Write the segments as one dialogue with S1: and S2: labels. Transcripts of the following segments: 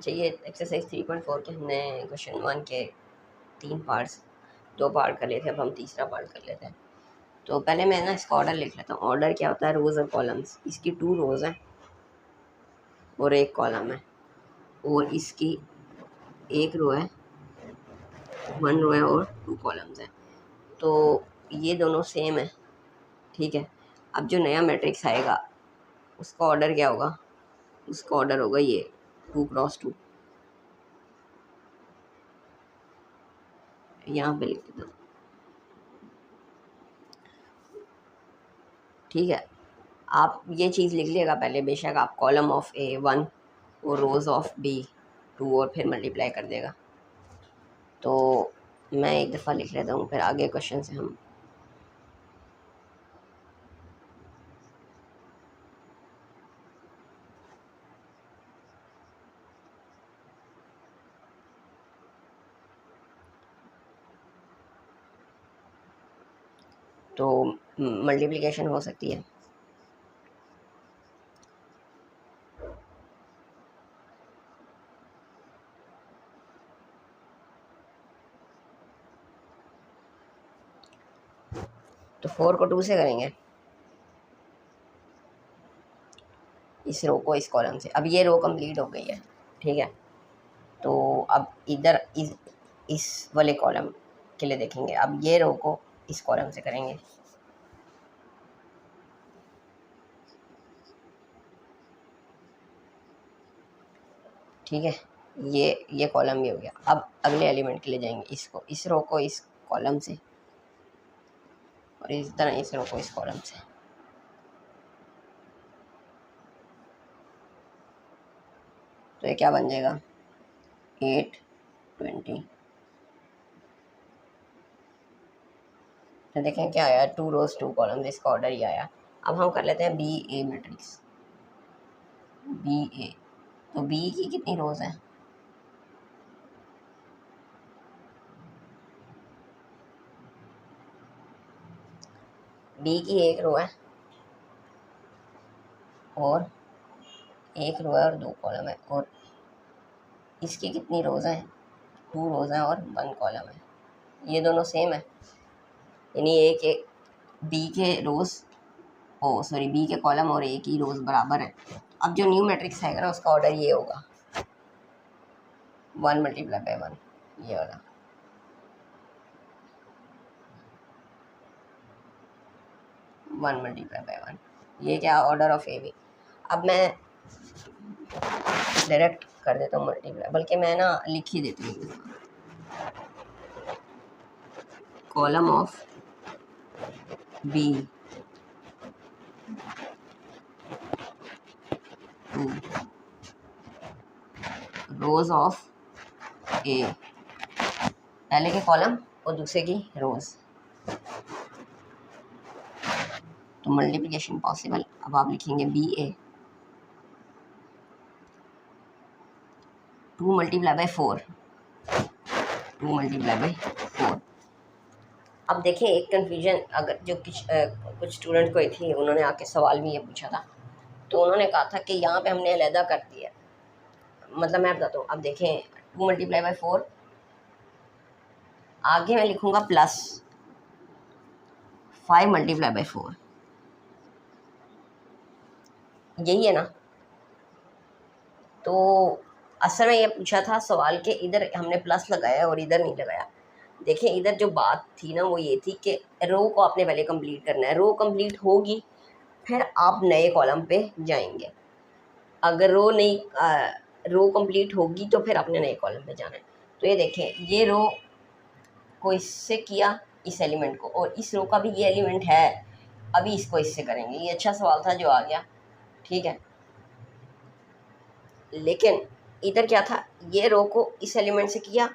S1: चाहिए। एक्सरसाइज 3.4 के हमने क्वेश्चन 1 के 3 पार्ट्स 2 पार्ट कर लिए थे, अब हम तीसरा पार्ट कर लेते हैं। तो पहले मैं ना इसका ऑर्डर लिख लेता हूँ। ऑर्डर क्या होता है, रोज़ और कॉलम्स। इसकी 2 रोज़ हैं और 1 कॉलम है, और इसकी 1 रो है, 1 रो है और 2 कॉलम्स हैं। तो ये दोनों सेम है, ठीक है। अब जो नया मैट्रिक्स आएगा उसका ऑर्डर क्या होगा, उसका ऑर्डर होगा ये 2 क्रॉस 2। यहाँ पे लिख देता हूँ, ठीक है। आप ये चीज़ लिख लिएगा पहले, बेशक आप कॉलम ऑफ ए 1 और रोज़ ऑफ बी 2 और फिर मल्टीप्लाई कर देगा। तो मैं एक दफ़ा लिख लेता हूँ, फिर आगे क्वेश्चन से हम तो मल्टीप्लिकेशन हो सकती है। तो 4 को 2 से करेंगे, इस रो को इस कॉलम से। अब ये रो कंप्लीट हो गई है, ठीक है। तो अब इधर इस वाले कॉलम के लिए देखेंगे। अब ये रो को इस कॉलम से करेंगे, ठीक है। ये कॉलम भी हो गया। अब अगले एलिमेंट के लिए जाएंगे, इसको इस रो को इस कॉलम से और इस तरह इस रो को इस कॉलम से। तो ये क्या बन जाएगा, 8 20। तो देखें क्या आया, 2 रोज 2 कॉलम, इसका ऑर्डर ही आया। अब हम कर लेते हैं बी ए मैट्रिक्स, बी ए। तो बी की कितनी रोज है, बी की 1 रो है और 1 रो है और 2 कॉलम है, और इसकी कितनी रोज हैं, 2 रोज हैं और 1 कॉलम है। ये दोनों सेम है, यानी एक एक बी के रोज बी के कॉलम और ए की रोज बराबर है। अब जो न्यू मैट्रिक्स आएगा ना उसका ऑर्डर ये होगा 1 मल्टीप्लाई बाय 1, ये वाला। वन मल्टीप्लाई बाय 1, ये क्या ऑर्डर ऑफ ए बी। अब मैं डायरेक्ट कर देता हूँ मल्टीप्लाई, बल्कि मैं ना लिख ही देती हूँ, column of B 2 rows of A, पहले के कॉलम और दूसरे की रोज। तो मल्टीप्लिकेशन पॉसिबल। अब आप लिखेंगे B A 2 multiply by 4, 2 multiply by 4। अब देखें एक कन्फ्यूजन, अगर जो कुछ स्टूडेंट को थी, उन्होंने आके सवाल भी ये पूछा था। तो उन्होंने कहा था कि यहाँ पे हमने अलहदा कर दिया, मतलब मैं बताता हूँ। अब देखें 2 मल्टीप्लाई बाय 4, आगे मैं लिखूँगा प्लस 5 मल्टीप्लाई बाय 4, यही है ना। तो असल में ये पूछा था सवाल के, इधर हमने प्लस लगाया और इधर नहीं लगाया। देखिए इधर जो बात थी ना वो ये थी कि रो को आपने पहले कंप्लीट करना है, रो कंप्लीट होगी फिर आप नए कॉलम पे जाएंगे। अगर रो कंप्लीट होगी तो फिर आपने नए कॉलम पे जाना है। तो ये देखें, ये रो को इससे किया, इस एलिमेंट को, और इस रो का भी ये एलिमेंट है, अभी इसको इससे करेंगे। ये अच्छा सवाल था जो आ गया, ठीक है। लेकिन इधर क्या था, ये रो को इस एलिमेंट से किया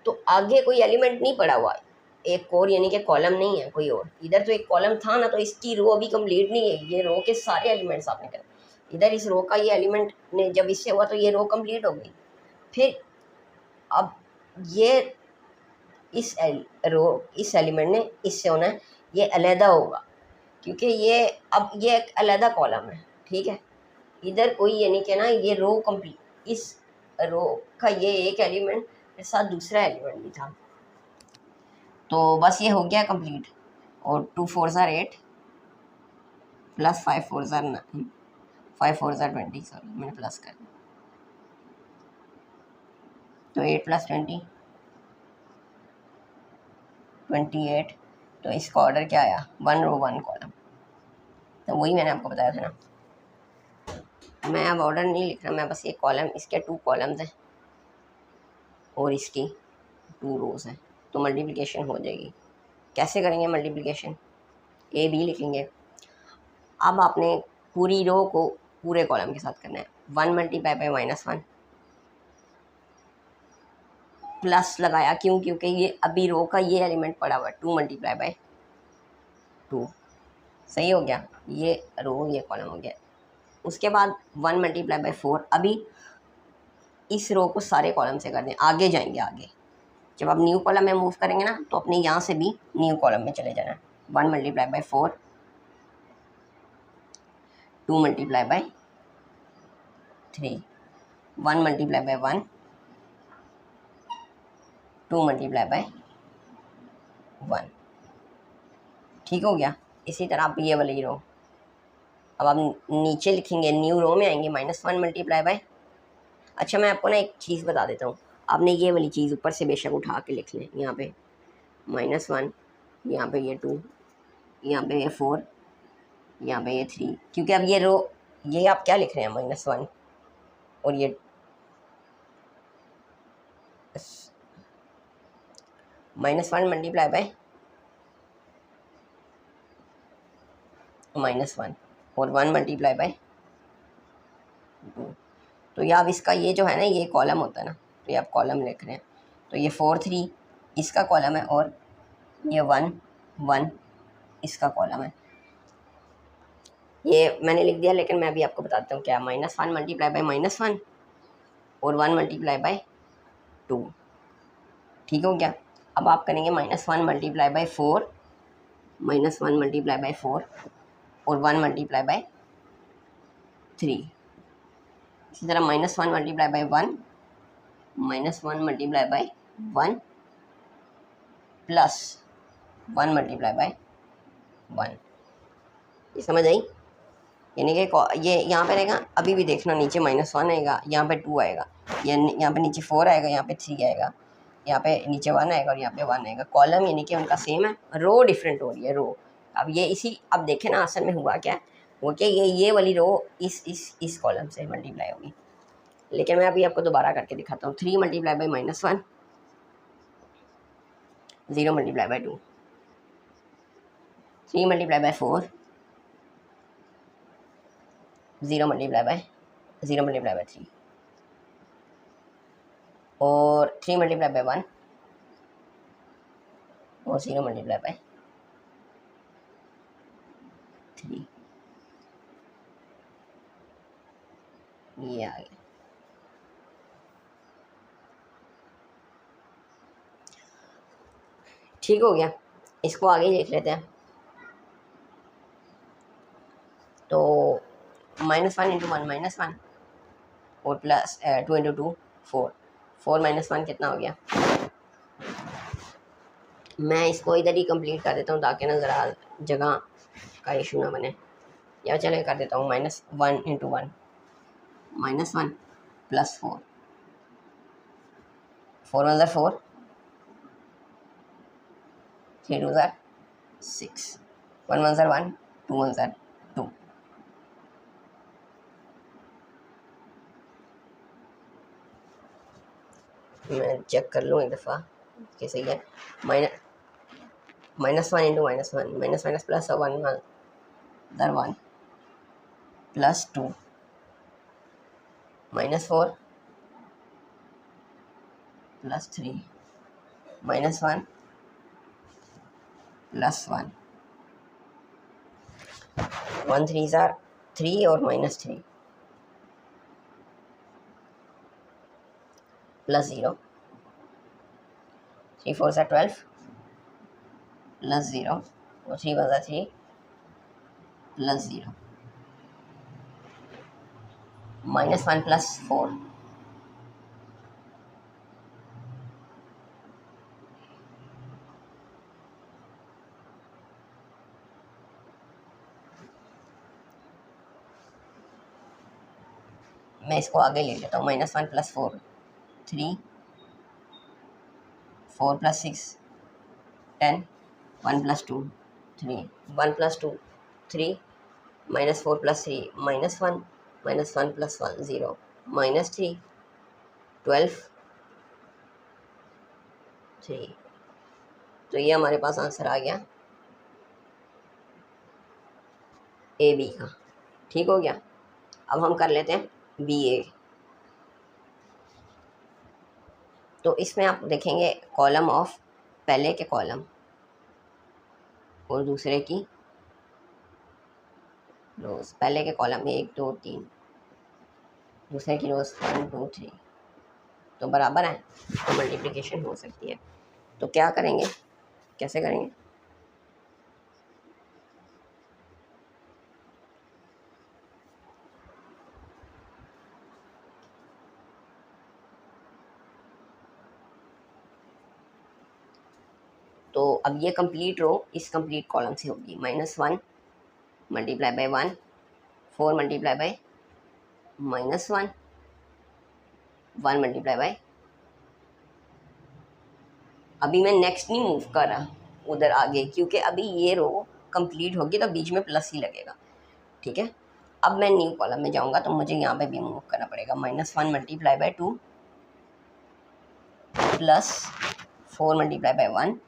S1: तो आगे कोई एलिमेंट नहीं पड़ा हुआ, एक और यानी कि कॉलम नहीं है कोई और। इधर तो एक कॉलम था ना, तो इसकी रो अभी कंप्लीट नहीं है। ये रो के सारे एलिमेंट्स आपने करे, इधर इस रो का ये एलिमेंट ने जब इससे हुआ तो ये रो कंप्लीट हो गई। फिर अब ये इस एलिमेंट ने इससे होना है, ये अलहदा होगा क्योंकि ये अब ये एक अलहदा कॉलम है, ठीक है। इधर कोई यानी कि ना ये रो कंप्लीट, इस रो का ये एक एलिमेंट के साथ दूसरा एलिमेंट भी था। तो बस ये हो गया कंप्लीट। और 2 4 ज़ार 8 प्लस 5 4 ज़ार 9 5 4 ज़ार 20, सॉरी मैंने प्लस कर दिया। तो 8 प्लस 20 28। तो इसका ऑर्डर क्या आया, 1 रो 1 कॉलम। तो वही मैंने आपको बताया था ना, मैं अब ऑर्डर नहीं लिख रहा, मैं बस ये कॉलम, इसके 2 कॉलम्स हैं और इसकी 2 रोज़ हैं। तो मल्टीप्लिकेशन हो जाएगी। कैसे करेंगे मल्टीप्लिकेशन, ए बी लिखेंगे। अब आपने पूरी रो को पूरे कॉलम के साथ करना है। 1 मल्टीप्लाई बाई -1 प्लस लगाया, क्यों, क्योंकि ये अभी रो का ये एलिमेंट पड़ा हुआ है। 2 मल्टीप्लाई बाई 2, सही हो गया, ये रो ये कॉलम हो गया। उसके बाद 1 मल्टीप्लाई बाई 4, अभी इस रो को सारे कॉलम से कर दें, आगे जाएंगे। आगे जब आप न्यू कॉलम में मूव करेंगे ना, तो अपने यहाँ से भी न्यू कॉलम में चले जाना है। 1 multiply by 4, 2 multiply by 3, 1 multiply by 1, 2 multiply by 1। ठीक हो गया। इसी तरह आप ये वाली रो, अब आप नीचे लिखेंगे, न्यू रो में आएंगे, -1 मल्टीप्लाई बाई। अच्छा मैं आपको ना एक चीज़ बता देता हूँ, आपने ये वाली चीज़ ऊपर से बेशक उठा के लिख लें। यहाँ पे -1, यहाँ पे ये 2, यहाँ पे ये 4, यहाँ पे ये 3, क्योंकि अब ये रो, ये आप क्या लिख रहे हैं, -1 और ये -1 मल्टीप्लाई बाई -1 और 1 मल्टीप्लाई बाई 2। तो ये अब इसका ये जो है ना, ये कॉलम होता है ना, तो ये आप कॉलम लिख रहे हैं। तो ये 4 3 इसका कॉलम है और ये 1 1 इसका कॉलम है। ये मैंने लिख दिया, लेकिन मैं अभी आपको बताता हूँ क्या। -1 मल्टीप्लाई बाई -1 और 1 मल्टीप्लाई बाई 2। ठीक हो गया। अब आप करेंगे -1 मल्टीप्लाई बाई 4, -1 मल्टीप्लाई बाई 4 और 1 मल्टीप्लाई बाई 3। इसी तरह -1 multiply by 1, -1 multiply by 1 plus 1 multiply by 1। ये समझ आई? यानी कि ये यहाँ पे रहेगा, अभी भी देखना, नीचे -1 आएगा, यहाँ पे 2 आएगा, यहाँ पे नीचे 4 आएगा, यहाँ पे 3 आएगा, यहाँ पे नीचे 1 आएगा और यहाँ पे 1 आएगा। कॉलम यानी कि उनका सेम है, रो डिफरेंट हो रही है रो। अब ये इसी, अब देखें ना असल में हुआ क्या, वो क्या, ये वाली रो इस कॉलम से मल्टीप्लाई होगी। लेकिन मैं अभी आपको दोबारा करके दिखाता हूँ। 3 multiply by -1, 0 multiply by 2, 3 multiply by 4, 0 multiply by 3 और 3 मल्टीप्लाई बाई 1 और 0 मल्टीप्लाई बाई 3। ये आ गया। ठीक हो गया। इसको आगे लिख लेते हैं। तो -1 × 1 -1 और प्लस 2 × 2 4, 4 -1 कितना हो गया। मैं इसको इधर ही कंप्लीट कर देता हूँ ताकि ना ज़रा जगह का इशू ना बने। या चले कर देता हूँ, -1 × 1 -1 प्लस 4, 4 1 ज़ार 4, 3 2 ज़ार 6, 1 1 ज़ार 1, 2 1 ज़ार 2। मैं चेक कर लूँ एक दफ़ा कि सही है। -1 × -1 माइनस प्लस 1 1 ज़ार 1 प्लस 2 -4 प्लस 3 -1 प्लस 1, 1 3 ज़ार 3 और -3 प्लस 0, 3 4 ज़ार 12 प्लस 0 और 3 1 ज़ार 3 प्लस 0, -1 प्लस 4 मैं इसको आगे ले लेता हूँ, -1 + 4 3, 4 + 6 10, 1 + 2 3, 1 + 2 3, -4 + 3 -1, -1 + 1 0, -3 12 3। तो ये हमारे पास आंसर आ गया AB का। ठीक हो गया। अब हम कर लेते हैं BA। तो इसमें आप देखेंगे कॉलम ऑफ पहले के कॉलम और दूसरे की रोज। पहले के कॉलम 1 2 3, दूसरे की रोज 1 2 3, तो बराबर है, तो मल्टीप्लिकेशन हो सकती है। तो क्या करेंगे, कैसे करेंगे? तो अब ये कंप्लीट रो इस कंप्लीट कॉलम से होगी, -1 × 1 × 4 × -1 1 × अभी मैं नेक्स्ट नहीं मूव कर रहा उधर आगे, क्योंकि अभी ये रो कंप्लीट होगी तो बीच में प्लस ही लगेगा। ठीक है, अब मैं न्यू कॉलम में जाऊंगा तो मुझे यहाँ पे भी मूव करना पड़ेगा, -1 × 2 प्लस 4 × 1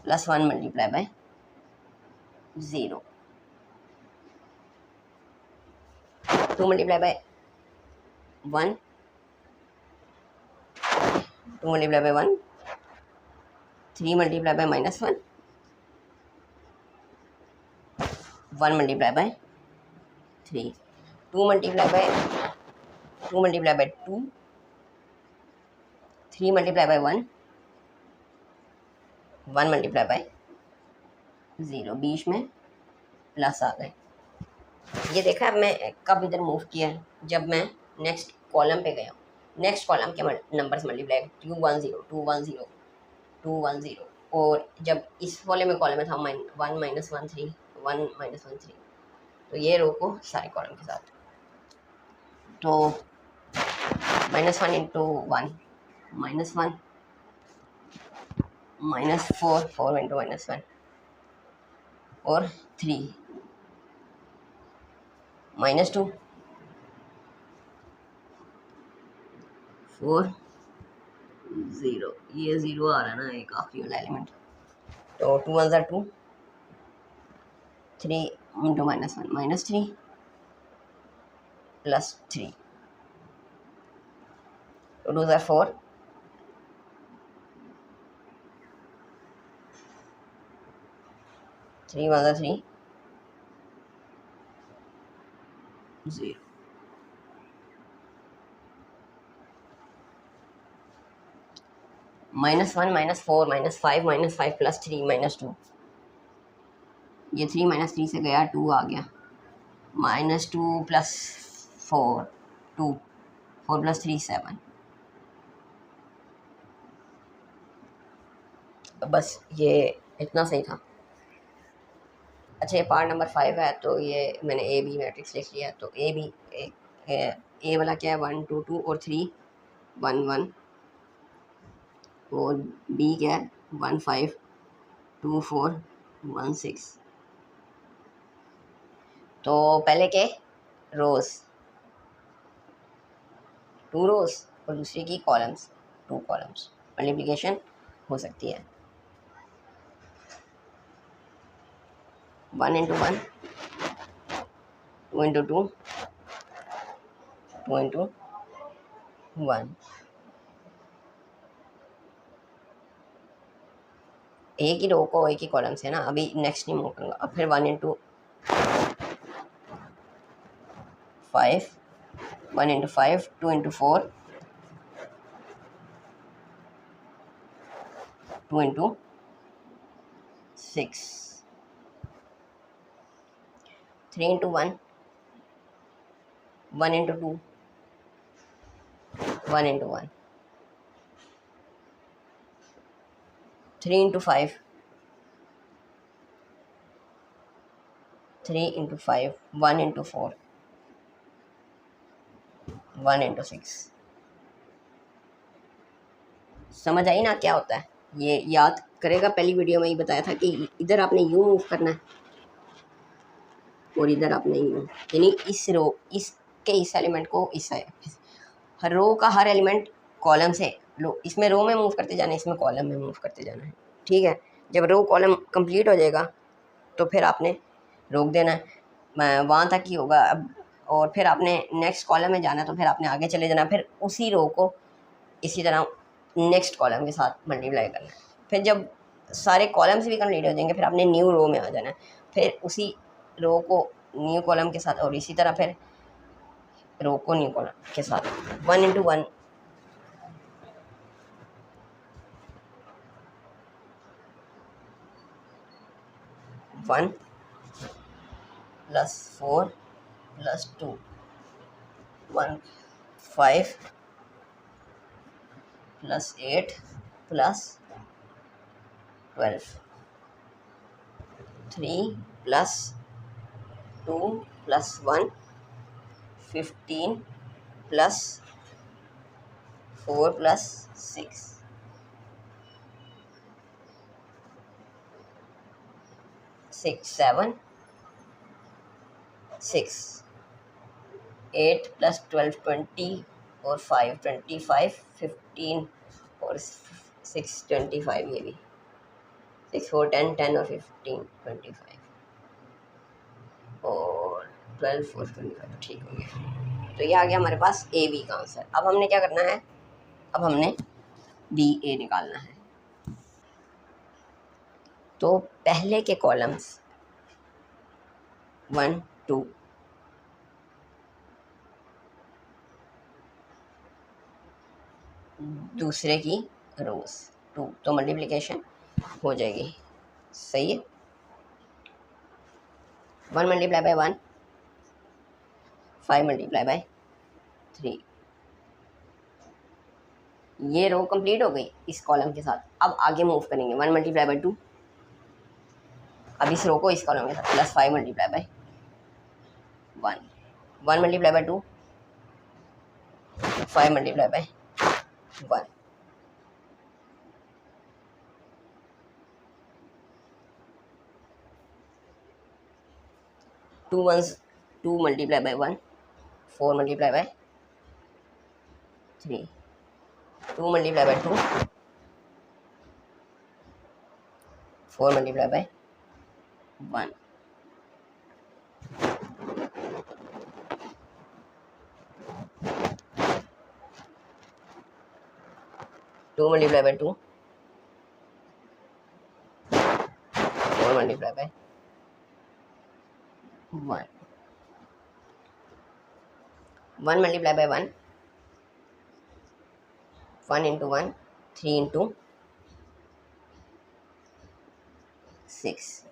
S1: प्लस 1 × 0, 2 × 1 2 × 1 3 × -1 1 × 3 2 × 2 2 × 2 3 × 1 1 × 0, बीच में प्लस आ गए। ये देखा, अब मैं कब इधर मूव किया है, जब मैं नेक्स्ट कॉलम पे गया। नेक्स्ट कॉलम के नंबर्स मल्टीप्लाई 2 1 0 2 1 0 2 1 0, और जब इस वाले में कॉलम में था 1 -1 3 1 -1 3, तो ये रो को सारे कॉलम के साथ, तो -1 × 1 -1 -4 4 × -1 और 3 -2 4 0, ये 0 आ रहा है ना, एक आखिरी वाला एलिमेंट, तो 2 1 2 3 × -1 -3 प्लस 3, 2 2 4 3 1 3 0, -1 -4 -5 प्लस 3 -2, ये 3 -3 से गया 2 आ गया, -2 प्लस 4 2 4 प्लस 3 7, बस ये इतना सही था। अच्छा, ये पार्ट नंबर 5 है, तो ये मैंने ए बी मैट्रिक्स लिख लिया। तो ए बी ए वाला क्या है, 1 2 2 और 3 1 1, और बी क्या है 1 5 2 4 1 6। तो पहले के रोज 2 रोज और दूसरे की कॉलम्स 2 कॉलम्स, मल्टीप्लिकेशन हो सकती है। 1 × 1 2 × 2 2 × 1, एक ही रो को एक ही कॉलम से ना, अभी नेक्स्ट नहीं मूव करूँगा। अब फिर 1 × 5 1 × 5 2 × 4 2 × 6 3 × 1 1 × 2 1 × 1 3 × 5 3 × 5 1 × 4 1 × 6। समझ आई ना क्या होता है? ये याद करेगा, पहली वीडियो में ही बताया था कि इधर आपने यूँ मूव करना है और इधर आपने यूँ, यानी इस रो इसके इस एलिमेंट को इस हर रो का हर एलिमेंट कॉलम से लो, इसमें रो में मूव करते जाना है, इसमें कॉलम में मूव करते जाना है। ठीक है, जब रो कॉलम कंप्लीट हो जाएगा तो फिर आपने रोक देना है, वहाँ तक ही होगा अब। और फिर आपने नेक्स्ट कॉलम में जाना है तो फिर आपने आगे चले जाना, फिर उसी रो को इसी तरह नेक्स्ट कॉलम के साथ मल्टीप्लाई करना है। फिर जब सारे कॉलम्स भी कंप्लीट हो जाएंगे फिर आपने न्यू रो में आ जाना है, फिर उसी रो को न्यू कॉलम के साथ और इसी तरह फिर रो को न्यू कॉलम के साथ 1 × 1 1 + 4 + 2 1 5 + 8 + 12 3 + 2 + 1 15 + 4 + 6 6 7 6 8 + 12 20 और 5 25 15 और 6 25, ये भी 6 4 10 10 और 15 25 और 12 4 25, ठीक हो गया। तो ये आ गया हमारे पास ए बी का आंसर। अब हमने क्या करना है, अब हमने बी ए निकालना है। तो पहले के कॉलम्स 1 2, दूसरे की रोज 2, तो मल्टीप्लिकेशन हो जाएगी। सही है, 1 × 1 5 × 3, ये रो कंप्लीट हो गई इस कॉलम के साथ। अब आगे मूव करेंगे 1 × 2, अब इस रो को इस कॉलम के साथ +5 × 1 1 × 2 5 × 1 2 1s 2 × 1 4 × 3 2 × 2 4 × 1 2 × 2 4 × 1 1 × 1 1 × 1 × 1 3 × 6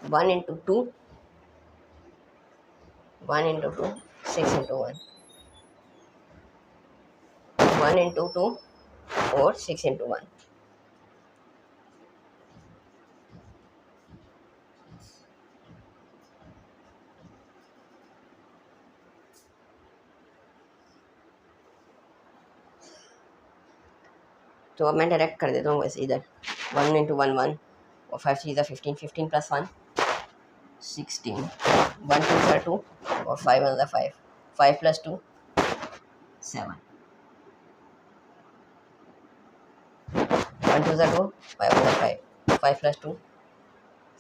S1: 1 × 2 1 × 2 6 × 1 1 × 2 और 6 × 1 तो अब मैं डायरेक्ट कर देता हूँ वैसे इधर 1 × 1 1 और 5 3 15 15 + 1 16 1 2 2 और 5 1 5 5 + 2 7 1 2 2 5 1 5 5 + 2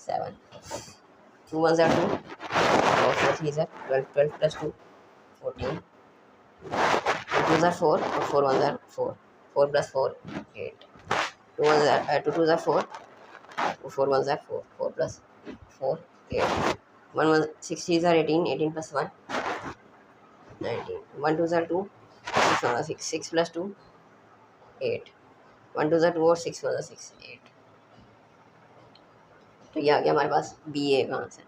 S1: 7 2 1 2 और 4 3 12 12 + 2 14 2 2 4 और 4 1 4 4 + 4 8 2 1 2 2 4 4 1 4 4 + 4 8 1 1 6 3 18 18 + 1 19 1 2 2 6 6 + 2 8 1 2 2 और 6 1 6 8। तो ये आ गया हमारे पास बी ए का आंसर।